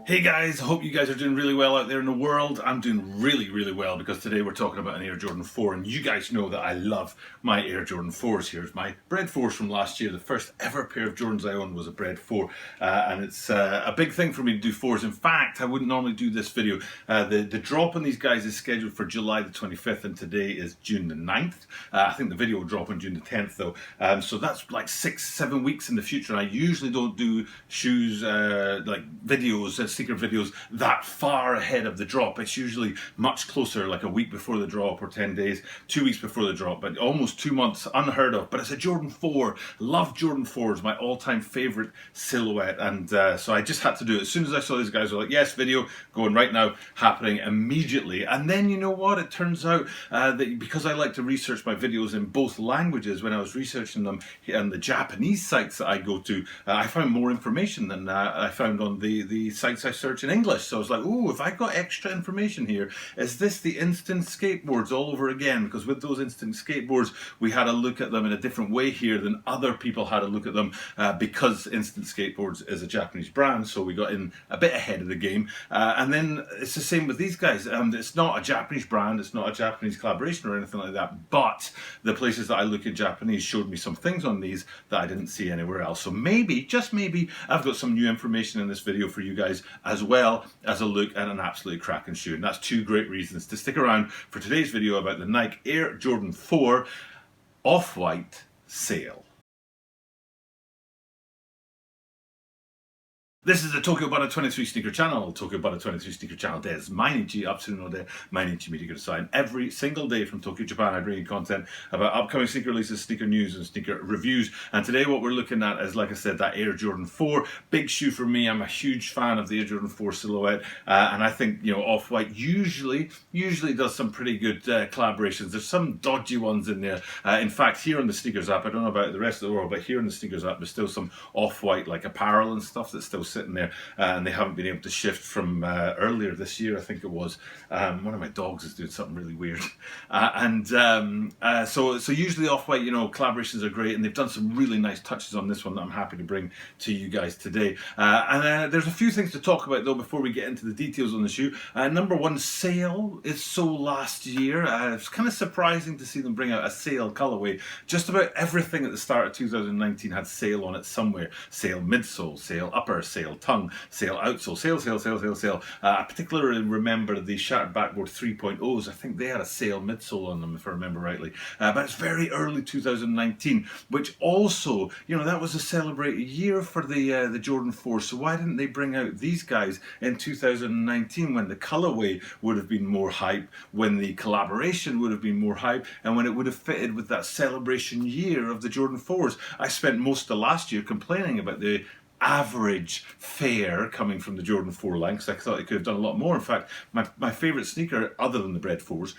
Hey guys, I hope you guys are doing really well out there in the world. I'm doing really well because today we're talking about an Air Jordan 4, and you guys know that I love my Air Jordan 4s. Here's my Bred 4s from last year. The first ever pair of Jordans I owned was a Bred 4, and it's a big thing for me to do 4s. In fact, I wouldn't normally do this video. The drop on these guys is scheduled for July the 25th, and today is June the 9th. I think the video will drop on June the 10th though, so that's like 6-7 weeks in the future, and I usually don't do shoes like videos, sneaker videos that far ahead of the drop. It's usually much closer, like a week before the drop or 10 days, 2 weeks before the drop, but almost 2 months, unheard of. But it's a Jordan 4. Love Jordan 4s, my all-time favorite silhouette, and so I just had to do it. As soon as I saw these guys, I was like, yes, video going right now, happening immediately. And then you know what? It turns out that because I like to research my videos in both languages, when I was researching them on the Japanese sites that I go to, I found more information than I found on the sites I search in English. So I was like, ooh, if I got extra information here, is this the instant skateboards all over again? Because with those instant skateboards, we had a look at them in a different way here than other people had a look at them, because instant skateboards is a Japanese brand, so we got in a bit ahead of the game. And then it's the same with these guys. It's not a Japanese brand, it's not a Japanese collaboration or anything like that, but the places that I look at Japanese showed me some things on these that I didn't see anywhere else. So maybe, just maybe, I've got some new information in this video for you guys, as well as a look at an absolutely cracking shoe. And that's two great reasons to stick around for today's video about the Nike Air Jordan 4 Off-White sale. This is the Tokyo Butter 23 Sneaker Channel. Tokyo Butter 23 Sneaker Channel des Mainichi Upsuru no de Mainichi Mite Kudasai. Every single day from Tokyo, Japan, I bring you content about upcoming sneaker releases, sneaker news, and sneaker reviews. And today what we're looking at is, like I said, that Air Jordan 4. Big shoe for me. I'm a huge fan of the Air Jordan 4 silhouette. And I think, you know, Off-White usually does some pretty good collaborations. There's some dodgy ones in there. In fact, here on the Sneakers app, I don't know about the rest of the world, but here in the Sneakers app, there's still some Off-White like apparel and stuff that's still sitting there, and they haven't been able to shift from earlier this year, I think it was. One of my dogs is doing something really weird, so usually Off-White, you know, collaborations are great, and they've done some really nice touches on this one that I'm happy to bring to you guys today. And there's a few things to talk about though before we get into the details on the shoe. Number one, sale is so last year. It's kind of surprising to see them bring out a sale colorway. Just about everything at the start of 2019 had sale on it somewhere. Sale midsole, sale upper, sale tongue, sale outsole, sale. I particularly remember the Shattered Backboard 3.0s. I think they had a sale midsole on them, if I remember rightly. But it's very early 2019, which also, you know, that was a celebrated year for the Jordan 4. So why didn't they bring out these guys in 2019 when the colorway would have been more hype, when the collaboration would have been more hype, and when it would have fitted with that celebration year of the Jordan 4s? I spent most of last year complaining about the average fare coming from the Jordan 4 line, because I thought they could have done a lot more. In fact, my favourite sneaker, other than the Bred 4s,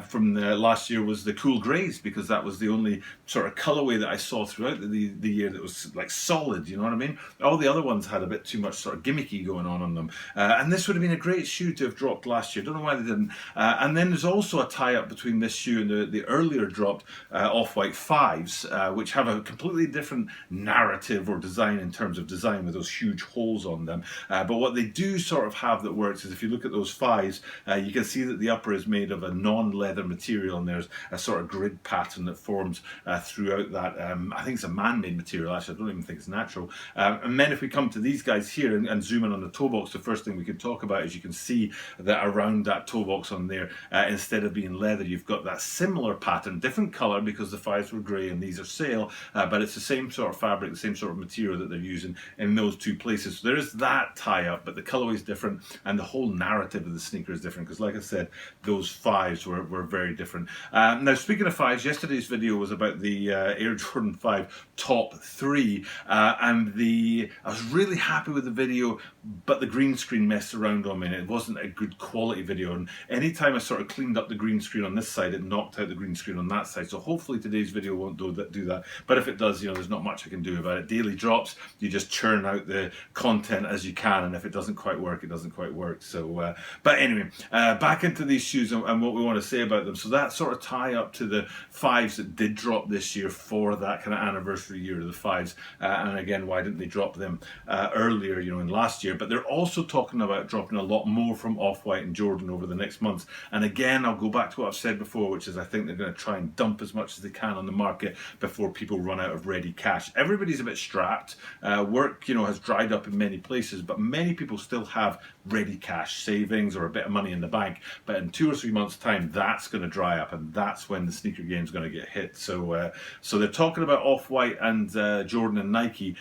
from last year was the Cool Greys, because that was the only sort of colourway that I saw throughout the year that was like solid, you know what I mean? All the other ones had a bit too much sort of gimmicky going on them. And this would have been a great shoe to have dropped last year. Don't know why they didn't. And then there's also a tie-up between this shoe and the earlier dropped Off-White 5s, which have a completely different narrative or design in terms of design, with those huge holes on them. But what they do sort of have that works is, if you look at those 5s, you can see that the upper is made of a non-leather material, and there's a sort of grid pattern that forms throughout that. I think it's a man-made material, actually. I don't even think it's natural. And then if we come to these guys here and zoom in on the toe box, the first thing we can talk about is you can see that around that toe box on there, instead of being leather, you've got that similar pattern, different color because the 5s were grey and these are sail, but it's the same sort of fabric, the same sort of material that they're using in those two places. So there is that tie-up, but the colorway is different, and the whole narrative of the sneaker is different, because like I said, those 5s were very different. Now, speaking of 5s, yesterday's video was about the Air Jordan 5 top 3, and I was really happy with the video, but the green screen messed around on me, and it wasn't a good quality video, and anytime I sort of cleaned up the green screen on this side, it knocked out the green screen on that side. So hopefully today's video won't do that, but if it does, you know, there's not much I can do about it. Daily drops, you just churn out the content as you can, and if it doesn't quite work, it doesn't quite work. So, but anyway, back into these shoes and what we want to say about them. So that sort of tie up to the 5s that did drop this year for that kind of anniversary year of the 5s. And again, why didn't they drop them earlier, in last year? But they're also talking about dropping a lot more from Off-White and Jordan over the next months. And again, I'll go back to what I've said before, which is I think they're going to try and dump as much as they can on the market before people run out of ready cash. Everybody's a bit strapped. Work, has dried up in many places, but many people still have ready cash savings or a bit of money in the bank. But in 2 or 3 months' time, that's going to dry up, and that's when the sneaker game is going to get hit. So, so they're talking about Off-White and Jordan and Nike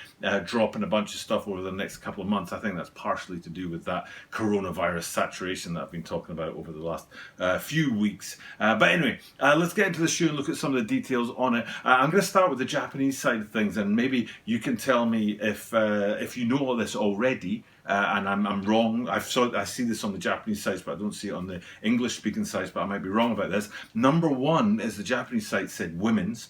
dropping a bunch of stuff over the next couple of months. I think that's partially to do with that coronavirus saturation that I've been talking about over the last few weeks. But anyway, let's get into the shoe and look at some of the details on it. I'm going to start with the Japanese side of things, and maybe you can tell me if you know all this already. And I'm wrong. I see this on the Japanese sites, but I don't see it on the English-speaking sites, but I might be wrong about this. Number one is the Japanese site said women's,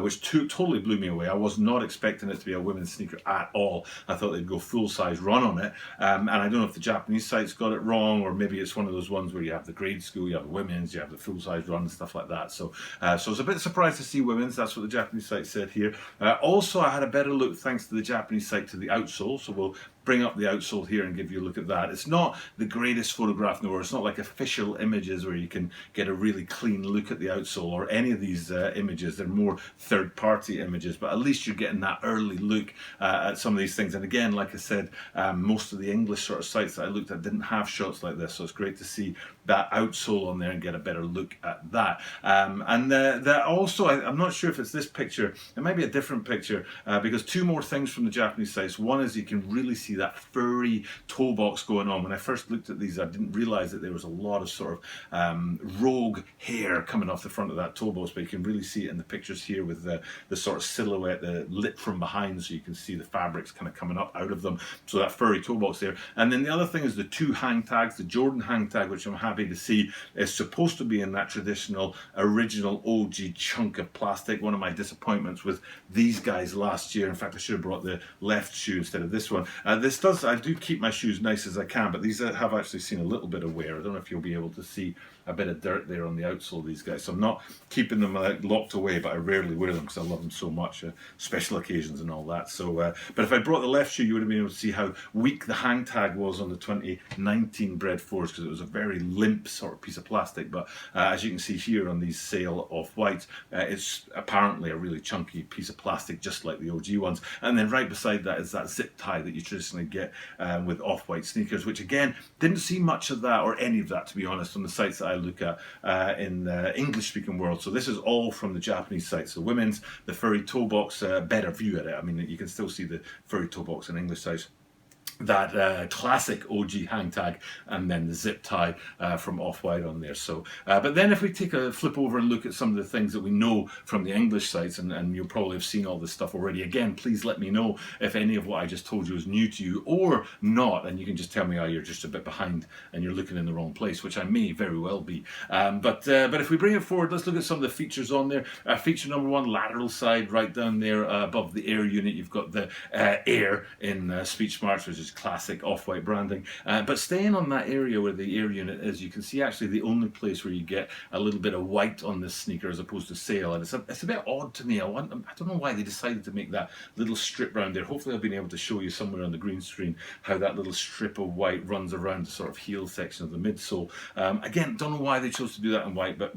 which totally blew me away. I was not expecting it to be a women's sneaker at all. I thought they'd go full-size run on it. And I don't know if the Japanese sites got it wrong, or maybe it's one of those ones where you have the grade school, you have the women's, you have the full-size run and stuff like that. So, so I was a bit surprised to see women's. That's what the Japanese site said here. Also, I had a better look thanks to the Japanese site to the outsole, so we'll bring up the outsole here and give you a look at that. It's not the greatest photograph in the world. It's not like official images where you can get a really clean look at the outsole or any of these images. They're more third-party images, but at least you're getting that early look at some of these things. And again, like I said, most of the English sort of sites that I looked at didn't have shots like this, so it's great to see that outsole on there and get a better look at that. And that also, I'm not sure if it's this picture. It might be a different picture because 2 more things from the Japanese sites. One is you can really see that furry toe box going on. When I first looked at these, I didn't realize that there was a lot of sort of rogue hair coming off the front of that toe box, but you can really see it in the pictures here with the sort of silhouette, lit from behind, so you can see the fabrics kind of coming up out of them. So that furry toe box there. And then the other thing is the 2 hang tags. The Jordan hang tag, which I'm happy to see, is supposed to be in that traditional original OG chunk of plastic. One of my disappointments with these guys last year. In fact, I should have brought the left shoe instead of this one. I do keep my shoes nice as I can, but these have actually seen a little bit of wear. I don't know if you'll be able to see a bit of dirt there on the outsole of these guys. So I'm not keeping them locked away, but I rarely wear them because I love them so much, special occasions and all that. So, but if I brought the left shoe, you would have been able to see how weak the hang tag was on the 2019 Bred 4s, because it was a very limp sort of piece of plastic. But as you can see here on these sale Off-Whites, it's apparently a really chunky piece of plastic, just like the OG ones. And then right beside that is that zip tie that you traditionally get with Off-White sneakers, which again, didn't see much of that or any of that, to be honest, on the sites that I look at in the English-speaking world. So this is all from the Japanese sites. The women's, the furry toe box, better view at it. I mean, you can still see the furry toe box in English sites. That classic OG hang tag, and then the zip tie from Off-White on there. So, but then if we take a flip over and look at some of the things that we know from the English sites, and you'll probably have seen all this stuff already. Again, please let me know if any of what I just told you is new to you or not, and you can just tell me, oh, you're just a bit behind and you're looking in the wrong place, which I may very well be. But if we bring it forward, let's look at some of the features on there. Feature number 1, lateral side, right down there above the Air unit, you've got the Air in Speech Marks, which is classic Off-White branding. But staying on that area where the Air unit is, you can see actually the only place where you get a little bit of white on this sneaker as opposed to sail. And it's a bit odd to me. I don't know why they decided to make that little strip around there. Hopefully I've been able to show you somewhere on the green screen how that little strip of white runs around the sort of heel section of the midsole. Again, don't know why they chose to do that in white, but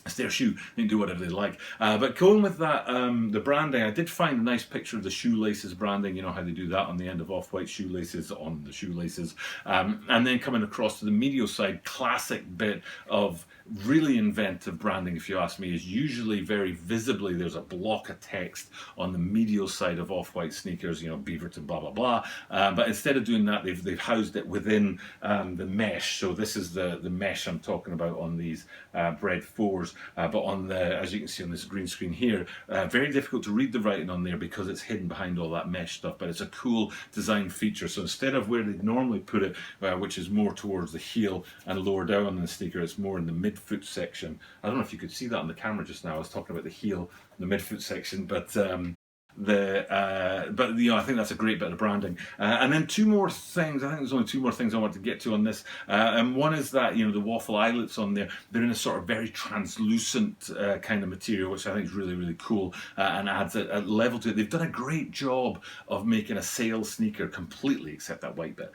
it's their shoe. They can do whatever they like. But going with that, the branding, I did find a nice picture of the shoelaces branding. You know how they do that on the end of Off-White shoelaces, on the shoelaces. And then coming across to the medial side, classic bit of really inventive branding, if you ask me, is usually very visibly there's a block of text on the medial side of Off-White sneakers, Beaverton, blah, blah, blah. But instead of doing that, they've housed it within the mesh. So this is the mesh I'm talking about on these Bred 4s. But on the, as you can see on this green screen here, very difficult to read the writing on there because it's hidden behind all that mesh stuff, but it's a cool design feature. So instead of where they'd normally put it, which is more towards the heel and lower down on the sneaker, it's more in the midfoot section. I don't know if you could see that on the camera just now. I was talking about the heel, the midfoot section, but but I think that's a great bit of branding. And then two more things. I think there's only two more things I want to get to on this. And one is that the waffle eyelets on there, they're in a sort of very translucent kind of material, which I think is really, really cool, and adds a level to it. They've done a great job of making a sail sneaker completely, except that white bit,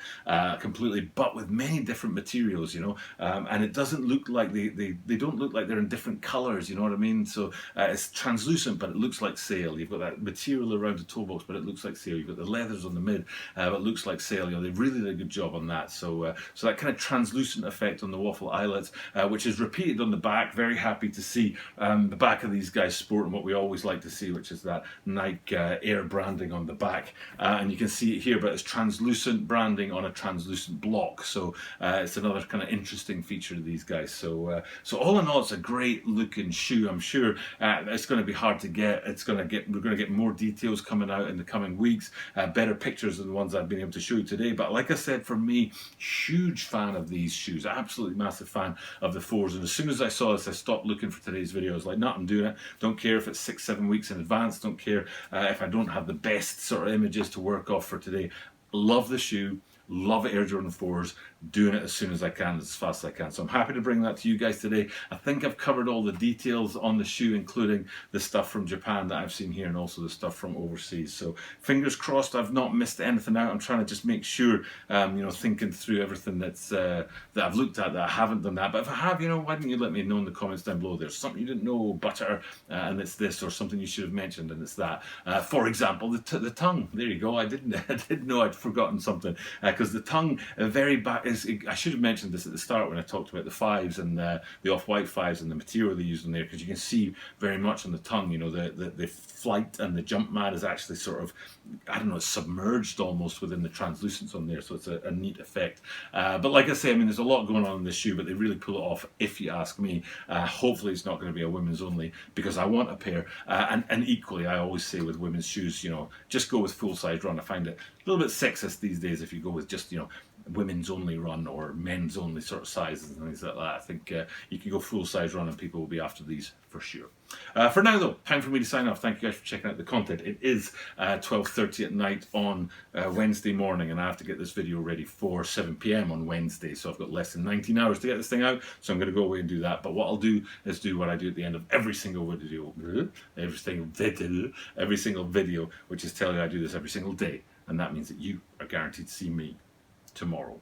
completely, but with many different materials, and it doesn't look like they don't look like they're in different colors, you know what I mean? So it's translucent, but it looks like sail. You've got that material around the toe box, but it looks like sail. You've got the leathers on the mid, but it looks like sail. They really did a good job on that. So that kind of translucent effect on the waffle eyelets, which is repeated on the back. Very happy to see the back of these guys sporting what we always like to see, which is that Nike Air branding on the back. And you can see it here, but it's translucent branding on a translucent block. So it's another kind of interesting feature of these guys. So all in all, it's a great looking shoe. I'm sure it's going to be hard to get. We're going to get more details coming out in the coming weeks, better pictures than the ones I've been able to show you today. But like I said, for me, huge fan of these shoes, absolutely massive fan of the 4s. And as soon as I saw this, I stopped looking for today's video. I was like, no, I'm doing it. Don't care if it's 6-7 weeks in advance. Don't care if I don't have the best sort of images to work off for today. Love the shoe. Love Air Jordan 4s, doing it as soon as I can, as fast as I can. So I'm happy to bring that to you guys today. I think I've covered all the details on the shoe, including the stuff from Japan that I've seen here and also the stuff from overseas. So fingers crossed I've not missed anything out. I'm trying to just make sure, thinking through everything that I've looked at, that I haven't done that. But if I have, why don't you let me know in the comments down below. There's something you didn't know, butter, and it's this, or something you should have mentioned, and it's that. For example, the tongue. There you go. I didn't know I'd forgotten something. Because the tongue very back is, I should have mentioned this at the start when I talked about the 5s and the off-white 5s and the material they used in there, because you can see very much on the tongue, the flight and the jump mat is actually sort of, I don't know, it's submerged almost within the translucence on there, so it's a neat effect. But like I say, there's a lot going on in this shoe, but they really pull it off, if you ask me. Hopefully it's not going to be a women's only, because I want a pair, and equally I always say with women's shoes, just go with full-size run. I find it a little bit sexist these days if you go with just women's only run or men's only sort of sizes and things like that. I think you can go full size run and people will be after these for sure. For now though, time for me to sign off. Thank you guys for checking out the content. It is 12:30 at night on Wednesday morning, and I have to get this video ready for 7 p.m. on Wednesday, so I've got less than 19 hours to get this thing out, so I'm going to go away and do that. But what I'll do is do what I do at the end of every single video, which is tell you I do this every single day, and that means that you are guaranteed to see me tomorrow.